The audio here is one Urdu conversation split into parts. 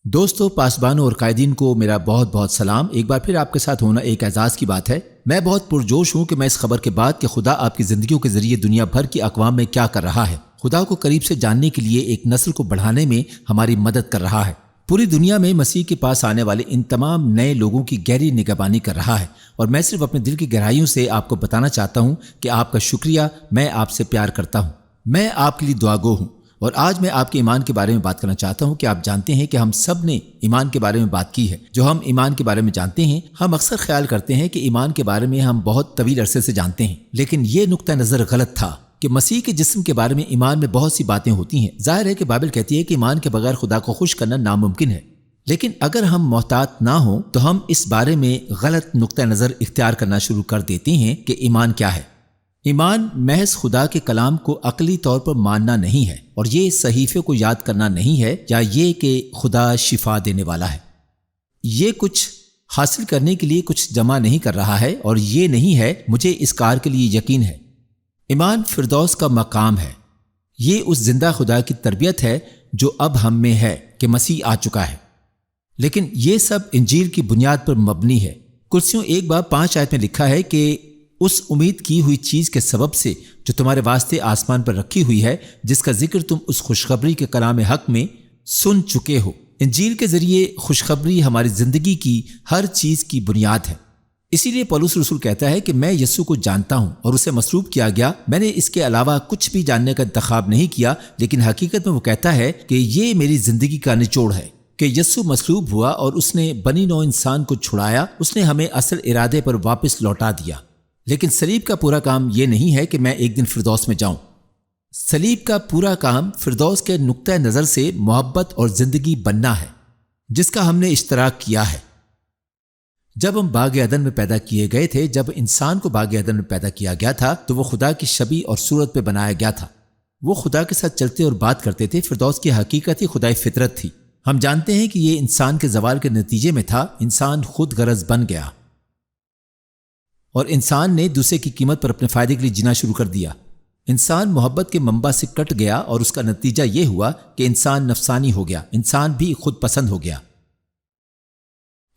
دوستو، پاسبانوں اور قائدین کو میرا بہت بہت سلام۔ ایک بار پھر آپ کے ساتھ ہونا ایک اعزاز کی بات ہے۔ میں بہت پرجوش ہوں کہ میں اس خبر کے بعد کہ خدا آپ کی زندگیوں کے ذریعے دنیا بھر کی اقوام میں کیا کر رہا ہے، خدا کو قریب سے جاننے کے لیے ایک نسل کو بڑھانے میں ہماری مدد کر رہا ہے۔ پوری دنیا میں مسیح کے پاس آنے والے ان تمام نئے لوگوں کی گہری نگہبانی کر رہا ہے، اور میں صرف اپنے دل کی گہرائیوں سے آپ کو بتانا چاہتا ہوں کہ آپ کا شکریہ، میں آپ سے پیار کرتا ہوں، میں آپ کے لیے دعا گو ہوں۔ اور آج میں آپ کے ایمان کے بارے میں بات کرنا چاہتا ہوں کہ آپ جانتے ہیں کہ ہم سب نے ایمان کے بارے میں بات کی ہے۔ جو ہم ایمان کے بارے میں جانتے ہیں، ہم اکثر خیال کرتے ہیں کہ ایمان کے بارے میں ہم بہت طویل عرصے سے جانتے ہیں، لیکن یہ نقطہ نظر غلط تھا کہ مسیح کے جسم کے بارے میں ایمان میں بہت سی باتیں ہوتی ہیں۔ ظاہر ہے کہ بائبل کہتی ہے کہ ایمان کے بغیر خدا کو خوش کرنا ناممکن ہے، لیکن اگر ہم محتاط نہ ہوں تو ہم اس بارے میں غلط نقطہ نظر اختیار کرنا شروع کر دیتے ہیں کہ ایمان کیا ہے۔ ایمان محض خدا کے کلام کو عقلی طور پر ماننا نہیں ہے، اور یہ صحیفے کو یاد کرنا نہیں ہے، یا یہ کہ خدا شفا دینے والا ہے۔ یہ کچھ حاصل کرنے کے لیے کچھ جمع نہیں کر رہا ہے، اور یہ نہیں ہے مجھے اس کار کے لیے یقین ہے۔ ایمان فردوس کا مقام ہے۔ یہ اس زندہ خدا کی تربیت ہے جو اب ہم میں ہے کہ مسیح آ چکا ہے، لیکن یہ سب انجیل کی بنیاد پر مبنی ہے۔ کلسیوں 1:5 میں لکھا ہے کہ اس امید کی ہوئی چیز کے سبب سے جو تمہارے واسطے آسمان پر رکھی ہوئی ہے، جس کا ذکر تم اس خوشخبری کے کلام حق میں سن چکے ہو۔ انجیل کے ذریعے خوشخبری ہماری زندگی کی ہر چیز کی بنیاد ہے۔ اسی لیے پولس رسول کہتا ہے کہ میں یسوع کو جانتا ہوں اور اسے مصلوب کیا گیا، میں نے اس کے علاوہ کچھ بھی جاننے کا انتخاب نہیں کیا، لیکن حقیقت میں وہ کہتا ہے کہ یہ میری زندگی کا نچوڑ ہے کہ یسوع مصلوب ہوا اور اس نے بنی نوع انسان کو چھڑایا، اس نے ہمیں اصل ارادے پر واپس لوٹا دیا۔ لیکن صلیب کا پورا کام یہ نہیں ہے کہ میں ایک دن فردوس میں جاؤں۔ صلیب کا پورا کام فردوس کے نقطہ نظر سے محبت اور زندگی بننا ہے، جس کا ہم نے اشتراک کیا ہے۔ جب ہم باغ عدن میں پیدا کیے گئے تھے، جب انسان کو باغ عدن میں پیدا کیا گیا تھا، تو وہ خدا کی شبیہ اور صورت پہ بنایا گیا تھا۔ وہ خدا کے ساتھ چلتے اور بات کرتے تھے۔ فردوس کی حقیقت ہی خدائی فطرت تھی۔ ہم جانتے ہیں کہ یہ انسان کے زوال کے نتیجے میں تھا۔ انسان خود غرض بن گیا، اور انسان نے دوسرے کی قیمت پر اپنے فائدے کے لیے جینا شروع کر دیا۔ انسان محبت کے منبع سے کٹ گیا، اور اس کا نتیجہ یہ ہوا کہ انسان نفسانی ہو گیا، انسان بھی خود پسند ہو گیا۔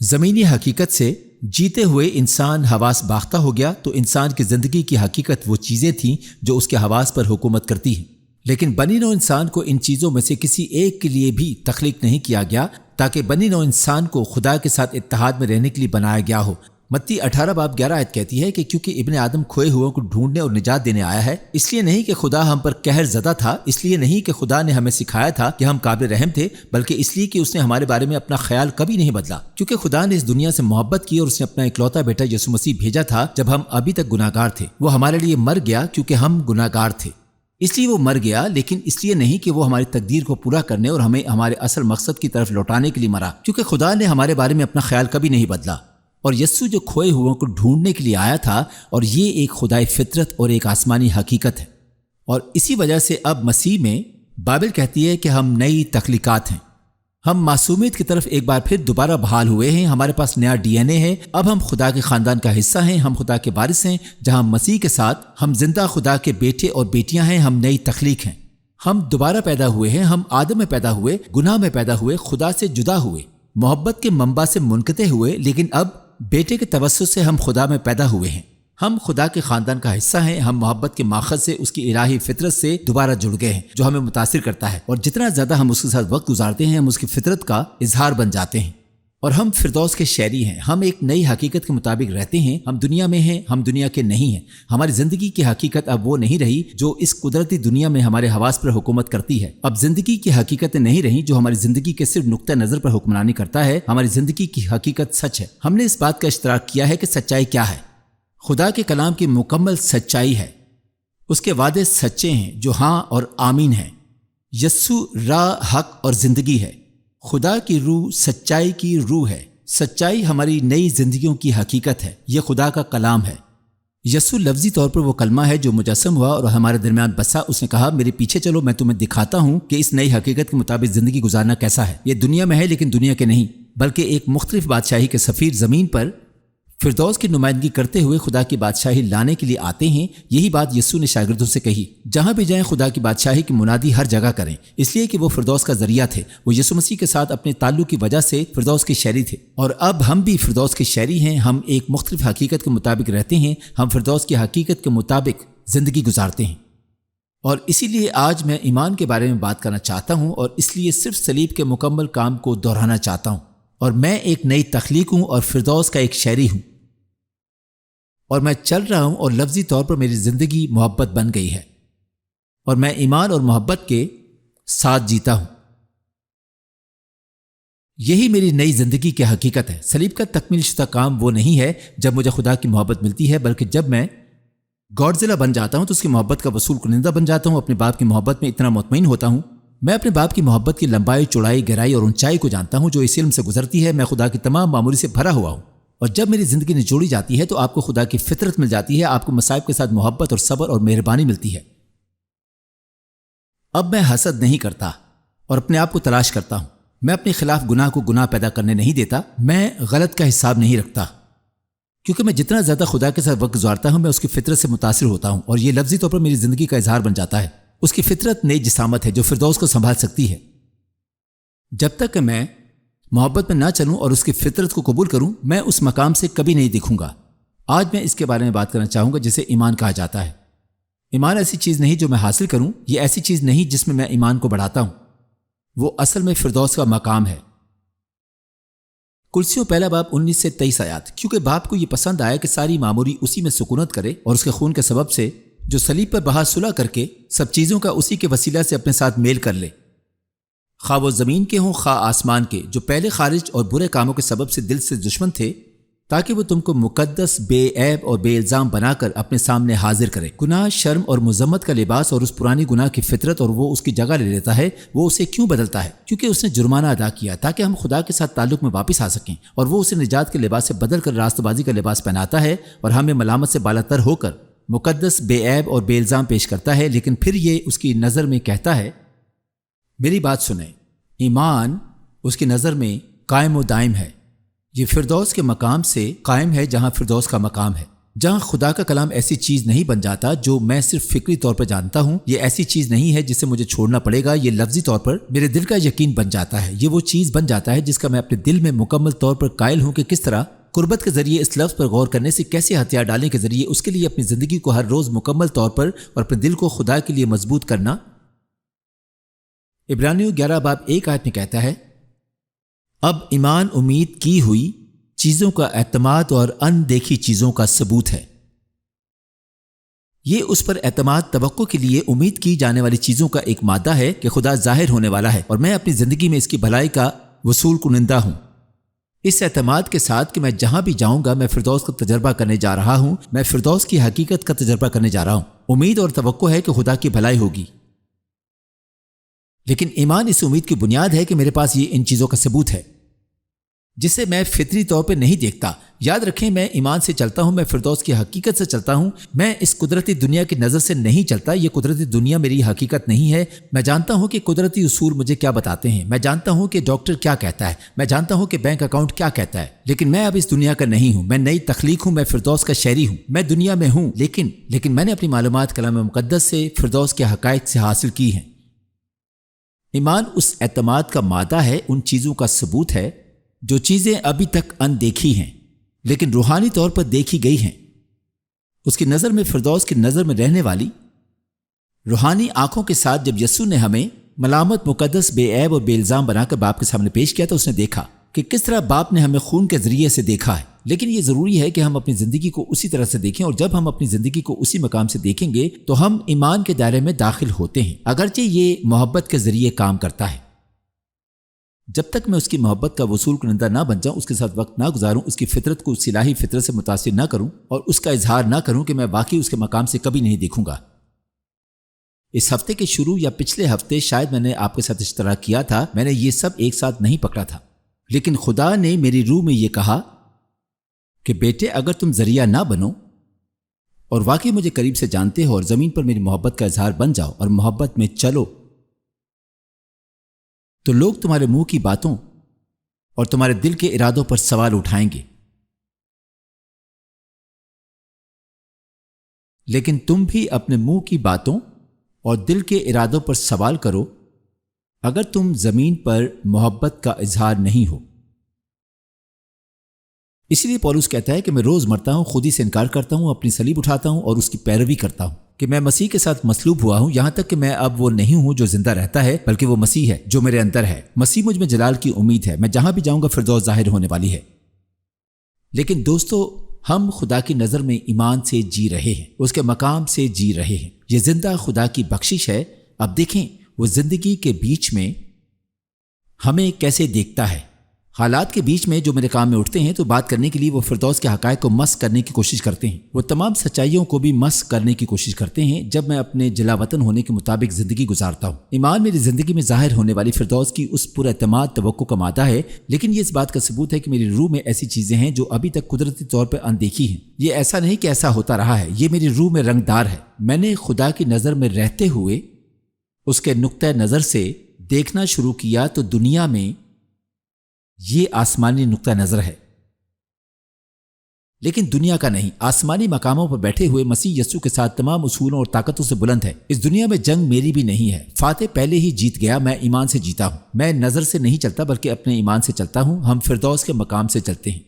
زمینی حقیقت سے جیتے ہوئے انسان حواس باختہ ہو گیا، تو انسان کی زندگی کی حقیقت وہ چیزیں تھیں جو اس کے حواس پر حکومت کرتی ہیں۔ لیکن بنی نوع انسان کو ان چیزوں میں سے کسی ایک کے لیے بھی تخلیق نہیں کیا گیا، تاکہ بنی نوع انسان کو خدا کے ساتھ اتحاد میں رہنے کے لیے بنایا گیا ہو۔ متی 18:11 کہتی ہے کہ کیونکہ ابن آدم کھوئے ہوئے کو ڈھونڈنے اور نجات دینے آیا ہے، اس لیے نہیں کہ خدا ہم پر قہر زدہ تھا، اس لیے نہیں کہ خدا نے ہمیں سکھایا تھا کہ ہم قابل رحم تھے، بلکہ اس لیے کہ اس نے ہمارے بارے میں اپنا خیال کبھی نہیں بدلا۔ کیونکہ خدا نے اس دنیا سے محبت کی، اور اس نے اپنا اکلوتا بیٹا یسوع مسیح بھیجا تھا جب ہم ابھی تک گناہ گار تھے۔ وہ ہمارے لیے مر گیا کیونکہ ہم گناہ گار تھے، اس لیے وہ مر گیا، لیکن اس لیے نہیں کہ وہ ہماری تقدیر کو پورا کرنے اور ہمیں ہمارے اصل مقصد کی طرف لوٹانے کے لیے مرا، کیونکہ خدا نے ہمارے بارے میں اپنا خیال کبھی نہیں بدلا۔ اور یسوع جو کھوئے ہوئوں کو ڈھونڈنے کے لیے آیا تھا، اور یہ ایک خدائی فطرت اور ایک آسمانی حقیقت ہے۔ اور اسی وجہ سے اب مسیح میں بائبل کہتی ہے کہ ہم نئی تخلیقات ہیں۔ ہم معصومیت کی طرف ایک بار پھر دوبارہ بحال ہوئے ہیں۔ ہمارے پاس نیا ڈی این اے ہے۔ اب ہم خدا کے خاندان کا حصہ ہیں، ہم خدا کے وارث ہیں، جہاں مسیح کے ساتھ ہم زندہ خدا کے بیٹے اور بیٹیاں ہیں۔ ہم نئی تخلیق ہیں، ہم دوبارہ پیدا ہوئے ہیں۔ ہم آدم میں پیدا ہوئے، گناہ میں پیدا ہوئے، خدا سے جدا ہوئے، محبت کے منبع سے منقطع ہوئے، لیکن اب بیٹے کے توسط سے ہم خدا میں پیدا ہوئے ہیں۔ ہم خدا کے خاندان کا حصہ ہیں۔ ہم محبت کے ماخذ سے، اس کی الہی فطرت سے دوبارہ جڑ گئے ہیں، جو ہمیں متاثر کرتا ہے، اور جتنا زیادہ ہم اس کے ساتھ وقت گزارتے ہیں، ہم اس کی فطرت کا اظہار بن جاتے ہیں، اور ہم فردوس کے شہری ہیں۔ ہم ایک نئی حقیقت کے مطابق رہتے ہیں۔ ہم دنیا میں ہیں، ہم دنیا کے نہیں ہیں۔ ہماری زندگی کی حقیقت اب وہ نہیں رہی جو اس قدرتی دنیا میں ہمارے حواس پر حکومت کرتی ہے۔ اب زندگی کی حقیقت نہیں رہی جو ہماری زندگی کے صرف نقطہ نظر پر حکمرانی کرتا ہے۔ ہماری زندگی کی حقیقت سچ ہے۔ ہم نے اس بات کا اشتراک کیا ہے کہ سچائی کیا ہے۔ خدا کے کلام کی مکمل سچائی ہے۔ اس کے وعدے سچے ہیں جو ہاں اور آمین ہیں۔ یسوع راہ، حق اور زندگی ہے۔ خدا کی روح سچائی کی روح ہے۔ سچائی ہماری نئی زندگیوں کی حقیقت ہے۔ یہ خدا کا کلام ہے۔ یسوع لفظی طور پر وہ کلمہ ہے جو مجسم ہوا اور ہمارے درمیان بسا۔ اس نے کہا، میرے پیچھے چلو، میں تمہیں دکھاتا ہوں کہ اس نئی حقیقت کے مطابق زندگی گزارنا کیسا ہے۔ یہ دنیا میں ہے لیکن دنیا کے نہیں، بلکہ ایک مختلف بادشاہی کے سفیر زمین پر فردوس کی نمائندگی کرتے ہوئے خدا کی بادشاہی لانے کے لیے آتے ہیں۔ یہی بات یسوع نے شاگردوں سے کہی، جہاں بھی جائیں خدا کی بادشاہی کی منادی ہر جگہ کریں، اس لیے کہ وہ فردوس کا ذریعہ تھے۔ وہ یسوع مسیح کے ساتھ اپنے تعلق کی وجہ سے فردوس کے شہری تھے، اور اب ہم بھی فردوس کے شہری ہیں۔ ہم ایک مختلف حقیقت کے مطابق رہتے ہیں، ہم فردوس کی حقیقت کے مطابق زندگی گزارتے ہیں۔ اور اسی لیے آج میں ایمان کے بارے میں بات کرنا چاہتا ہوں، اور اس لیے صرف صلیب کے مکمل کام کو دہرانا چاہتا ہوں۔ اور میں ایک نئی تخلیق ہوں اور فردوس کا ایک شہری ہوں، اور میں چل رہا ہوں، اور لفظی طور پر میری زندگی محبت بن گئی ہے، اور میں ایمان اور محبت کے ساتھ جیتا ہوں۔ یہی میری نئی زندگی کی حقیقت ہے۔ صلیب کا تکمیل شدہ کام وہ نہیں ہے جب مجھے خدا کی محبت ملتی ہے، بلکہ جب میں گاڈزلہ بن جاتا ہوں تو اس کی محبت کا وصول کنندہ بن جاتا ہوں۔ اپنے باپ کی محبت میں اتنا مطمئن ہوتا ہوں، میں اپنے باپ کی محبت کی لمبائی، چوڑائی، گہرائی اور اونچائی کو جانتا ہوں جو اس علم سے گزرتی ہے۔ میں خدا کی تمام معمولی سے بھرا ہوا ہوں، اور جب میری زندگی نچوڑی جاتی ہے تو آپ کو خدا کی فطرت مل جاتی ہے، آپ کو مصائب کے ساتھ محبت اور صبر اور مہربانی ملتی ہے۔ اب میں حسد نہیں کرتا اور اپنے آپ کو تلاش کرتا ہوں۔ میں اپنے خلاف گناہ کو گناہ پیدا کرنے نہیں دیتا، میں غلط کا حساب نہیں رکھتا، کیونکہ میں جتنا زیادہ خدا کے ساتھ وقت گزارتا ہوں میں اس کی فطرت سے متاثر ہوتا ہوں، اور یہ لفظی طور پر میری زندگی کا اظہار بن جاتا ہے۔ اس کی فطرت نئی جسامت ہے جو فردوس کو سنبھال سکتی ہے۔ جب تک کہ میں محبت میں نہ چلوں اور اس کی فطرت کو قبول کروں، میں اس مقام سے کبھی نہیں دکھوں گا۔ آج میں اس کے بارے میں بات کرنا چاہوں گا جسے ایمان کہا جاتا ہے۔ ایمان ایسی چیز نہیں جو میں حاصل کروں، یہ ایسی چیز نہیں جس میں میں ایمان کو بڑھاتا ہوں، وہ اصل میں فردوس کا مقام ہے۔ کلسیوں پہلا باب 19 سے 23 آیات۔ کیونکہ باپ کو یہ پسند آیا کہ ساری معموری اسی میں سکونت کرے، اور اس کے خون کے سبب سے جو صلیب پر بہا صلح کر کے سب چیزوں کا اسی کے وسیلہ سے اپنے ساتھ میل کر لے، خواہ وہ زمین کے ہوں خواہ آسمان کے، جو پہلے خارج اور برے کاموں کے سبب سے دل سے دشمن تھے، تاکہ وہ تم کو مقدس، بے عیب اور بے الزام بنا کر اپنے سامنے حاضر کرے۔ گناہ، شرم اور مذمت کا لباس اور اس پرانی گناہ کی فطرت، اور وہ اس کی جگہ لے لیتا ہے۔ وہ اسے کیوں بدلتا ہے؟ کیونکہ اس نے جرمانہ ادا کیا تاکہ ہم خدا کے ساتھ تعلق میں واپس آ سکیں، اور وہ اسے نجات کے لباس سے بدل کر راست بازی کا لباس پہناتا ہے، اور ہمیں ملامت سے بالا تر ہو کر مقدس، بے عیب اور بے الزام پیش کرتا ہے۔ لیکن پھر یہ اس کی نظر میں کہتا ہے، میری بات سنیں، ایمان اس کی نظر میں قائم و دائم ہے۔ یہ فردوس کے مقام سے قائم ہے جہاں فردوس کا مقام ہے، جہاں خدا کا کلام ایسی چیز نہیں بن جاتا جو میں صرف فکری طور پر جانتا ہوں۔ یہ ایسی چیز نہیں ہے جسے مجھے چھوڑنا پڑے گا، یہ لفظی طور پر میرے دل کا یقین بن جاتا ہے۔ یہ وہ چیز بن جاتا ہے جس کا میں اپنے دل میں مکمل طور پر قائل ہوں کہ کس طرح قربت کے ذریعے اس لفظ پر غور کرنے سے کیسے ہتھیار ڈالنے کے ذریعے اس کے لیے اپنی زندگی کو ہر روز مکمل طور پر اور اپنے دل کو خدا کے لیے مضبوط کرنا۔ عبرانیوں 11 باب 1 آیت میں کہتا ہے، اب ایمان امید کی ہوئی چیزوں کا اعتماد اور ان دیکھی چیزوں کا ثبوت ہے۔ یہ اس پر اعتماد، توقع کے لیے امید کی جانے والی چیزوں کا ایک مادہ ہے کہ خدا ظاہر ہونے والا ہے، اور میں اپنی زندگی میں اس کی بھلائی کا وصول کنندہ ہوں۔ اس اعتماد کے ساتھ کہ میں جہاں بھی جاؤں گا میں فردوس کا تجربہ کرنے جا رہا ہوں، میں فردوس کی حقیقت کا تجربہ کرنے جا رہا ہوں۔ امید اور توقع ہے کہ خدا کی بھلائی ہوگی، لیکن ایمان اس امید کی بنیاد ہے کہ میرے پاس یہ ان چیزوں کا ثبوت ہے جسے میں فطری طور پہ نہیں دیکھتا۔ یاد رکھیں، میں ایمان سے چلتا ہوں، میں فردوس کی حقیقت سے چلتا ہوں، میں اس قدرتی دنیا کی نظر سے نہیں چلتا۔ یہ قدرتی دنیا میری حقیقت نہیں ہے۔ میں جانتا ہوں کہ قدرتی اصول مجھے کیا بتاتے ہیں، میں جانتا ہوں کہ ڈاکٹر کیا کہتا ہے، میں جانتا ہوں کہ بینک اکاؤنٹ کیا کہتا ہے، لیکن میں اب اس دنیا کا نہیں ہوں۔ میں نئی تخلیق ہوں، میں فردوس کا شہری ہوں، میں دنیا میں ہوں، لیکن میں نے اپنی معلومات کلام مقدس سے، فردوس کے حقائق سے حاصل کی ہیں۔ ایمان اس اعتماد کا مادہ ہے، ان چیزوں کا ثبوت ہے جو چیزیں ابھی تک اندیکھی ہیں لیکن روحانی طور پر دیکھی گئی ہیں۔ اس کی نظر میں، فردوس کی نظر میں رہنے والی روحانی آنکھوں کے ساتھ جب یسوع نے ہمیں ملامت، مقدس، بے عیب اور بے الزام بنا کر باپ کے سامنے پیش کیا تو اس نے دیکھا کہ کس طرح باپ نے ہمیں خون کے ذریعے سے دیکھا ہے۔ لیکن یہ ضروری ہے کہ ہم اپنی زندگی کو اسی طرح سے دیکھیں، اور جب ہم اپنی زندگی کو اسی مقام سے دیکھیں گے تو ہم ایمان کے دائرے میں داخل ہوتے ہیں، اگرچہ یہ محبت کے ذریعے کام کرتا ہے۔ جب تک میں اس کی محبت کا وصول کنندہ نہ بن جاؤں، اس کے ساتھ وقت نہ گزاروں، اس کی فطرت کو اس الہی فطرت سے متاثر نہ کروں اور اس کا اظہار نہ کروں کہ میں واقعی اس کے مقام سے کبھی نہیں دیکھوں گا۔ اس ہفتے کے شروع یا پچھلے ہفتے شاید میں نے آپ کے ساتھ اشتراک کیا تھا، میں نے یہ سب ایک ساتھ نہیں پکڑا تھا، لیکن خدا نے میری روح میں یہ کہا کہ بیٹے، اگر تم ذریعہ نہ بنو اور واقعی مجھے قریب سے جانتے ہو اور زمین پر میری محبت کا اظہار بن جاؤ اور محبت میں چلو، تو لوگ تمہارے منہ کی باتوں اور تمہارے دل کے ارادوں پر سوال اٹھائیں گے۔ لیکن تم بھی اپنے منہ کی باتوں اور دل کے ارادوں پر سوال کرو اگر تم زمین پر محبت کا اظہار نہیں ہو۔ اسی لیے پولس کہتا ہے کہ میں روز مرتا ہوں، خود ہی سے انکار کرتا ہوں، اپنی صلیب اٹھاتا ہوں اور اس کی پیروی کرتا ہوں، کہ میں مسیح کے ساتھ مصلوب ہوا ہوں، یہاں تک کہ میں اب وہ نہیں ہوں جو زندہ رہتا ہے، بلکہ وہ مسیح ہے جو میرے اندر ہے۔ مسیح مجھ میں جلال کی امید ہے، میں جہاں بھی جاؤں گا فردوس ظاہر ہونے والی ہے۔ لیکن دوستو، ہم خدا کی نظر میں ایمان سے جی رہے ہیں، اس کے مقام سے جی رہے ہیں۔ یہ زندہ خدا کی بخشش ہے۔ اب دیکھیں وہ زندگی کے بیچ میں ہمیں کیسے دیکھتا ہے۔ حالات کے بیچ میں جو میرے کام میں اٹھتے ہیں تو بات کرنے کے لیے وہ فردوس کے حقائق کو مس کرنے کی کوشش کرتے ہیں، وہ تمام سچائیوں کو بھی مس کرنے کی کوشش کرتے ہیں جب میں اپنے جلا وطن ہونے کے مطابق زندگی گزارتا ہوں۔ ایمان میری زندگی میں ظاہر ہونے والی فردوس کی اس پر اعتماد توقع کا مادہ ہے، لیکن یہ اس بات کا ثبوت ہے کہ میری روح میں ایسی چیزیں ہیں جو ابھی تک قدرتی طور پر اندیکھی ہیں۔ یہ ایسا نہیں کہ ایسا ہوتا رہا ہے، یہ میری روح میں رنگ دار ہے۔ میں نے خدا کی نظر میں رہتے ہوئے اس کے نقطۂ نظر سے دیکھنا شروع کیا تو دنیا میں یہ آسمانی نقطہ نظر ہے، لیکن دنیا کا نہیں۔ آسمانی مقاموں پر بیٹھے ہوئے مسیح یسوع کے ساتھ تمام اصولوں اور طاقتوں سے بلند ہے۔ اس دنیا میں جنگ میری بھی نہیں ہے، فاتح پہلے ہی جیت گیا، میں ایمان سے جیتا ہوں۔ میں نظر سے نہیں چلتا بلکہ اپنے ایمان سے چلتا ہوں۔ ہم فردوس کے مقام سے چلتے ہیں،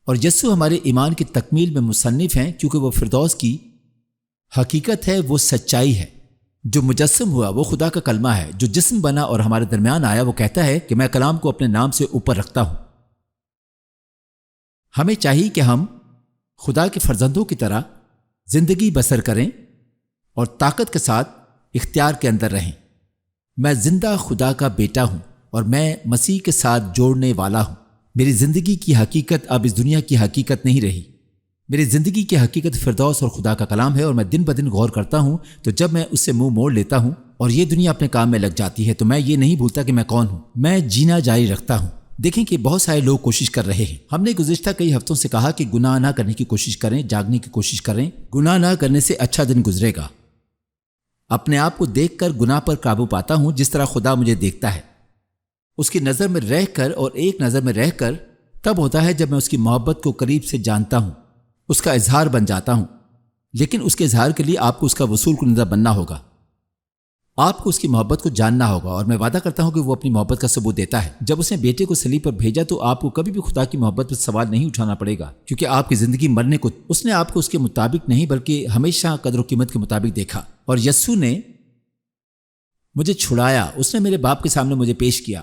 اور یسوع ہمارے ایمان کی تکمیل میں مصنف ہیں، کیونکہ وہ فردوس کی حقیقت ہے، وہ سچائی ہے۔ جو مجسم ہوا وہ خدا کا کلمہ ہے، جو جسم بنا اور ہمارے درمیان آیا، وہ کہتا ہے کہ میں کلام کو اپنے نام سے اوپر رکھتا ہوں۔ ہمیں چاہیے کہ ہم خدا کے فرزندوں کی طرح زندگی بسر کریں اور طاقت کے ساتھ اختیار کے اندر رہیں۔ میں زندہ خدا کا بیٹا ہوں اور میں مسیح کے ساتھ جوڑنے والا ہوں۔ میری زندگی کی حقیقت اب اس دنیا کی حقیقت نہیں رہی۔ میری زندگی کی حقیقت فردوس اور خدا کا کلام ہے، اور میں دن بدن غور کرتا ہوں تو جب میں اس سے منہ موڑ لیتا ہوں اور یہ دنیا اپنے کام میں لگ جاتی ہے تو میں یہ نہیں بھولتا کہ میں کون ہوں۔ میں جینا جاری رکھتا ہوں۔ دیکھیں کہ بہت سارے لوگ کوشش کر رہے ہیں۔ ہم نے گزشتہ کئی ہفتوں سے کہا کہ گناہ نہ کرنے کی کوشش کریں، جاگنے کی کوشش کریں۔ گناہ نہ کرنے سے اچھا دن گزرے گا۔ اپنے آپ کو دیکھ کر گناہ پر قابو پاتا ہوں جس طرح خدا مجھے دیکھتا ہے۔ اس کی نظر میں رہ کر اور ایک نظر میں رہ کر تب ہوتا ہے جب میں اس کی محبت کو قریب سے جانتا ہوں، اس کا اظہار بن جاتا ہوں۔ لیکن اس کے اظہار کے لیے آپ کو اس کا وصول کنندہ بننا ہوگا۔ آپ کو اس کی محبت کو جاننا ہوگا، اور میں وعدہ کرتا ہوں کہ وہ اپنی محبت کا ثبوت دیتا ہے۔ جب اس نے بیٹے کو صلیب پر بھیجا تو آپ کو کبھی بھی خدا کی محبت پر سوال نہیں اٹھانا پڑے گا، کیونکہ آپ کی زندگی مرنے کو اس نے آپ کو اس کے مطابق نہیں بلکہ ہمیشہ قدر و قیمت کے مطابق دیکھا۔ اور یسوع نے مجھے چھڑایا، اس نے میرے باپ کے سامنے مجھے پیش کیا۔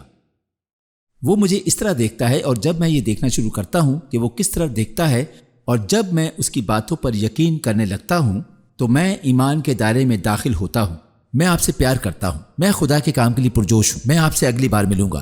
وہ مجھے اس طرح دیکھتا ہے، اور جب میں یہ دیکھنا شروع کرتا ہوں کہ وہ کس طرح دیکھتا ہے، اور جب میں اس کی باتوں پر یقین کرنے لگتا ہوں تو میں ایمان کے دائرے میں داخل ہوتا ہوں۔ میں آپ سے پیار کرتا ہوں۔ میں خدا کے کام کے لیے پرجوش ہوں۔ میں آپ سے اگلی بار ملوں گا۔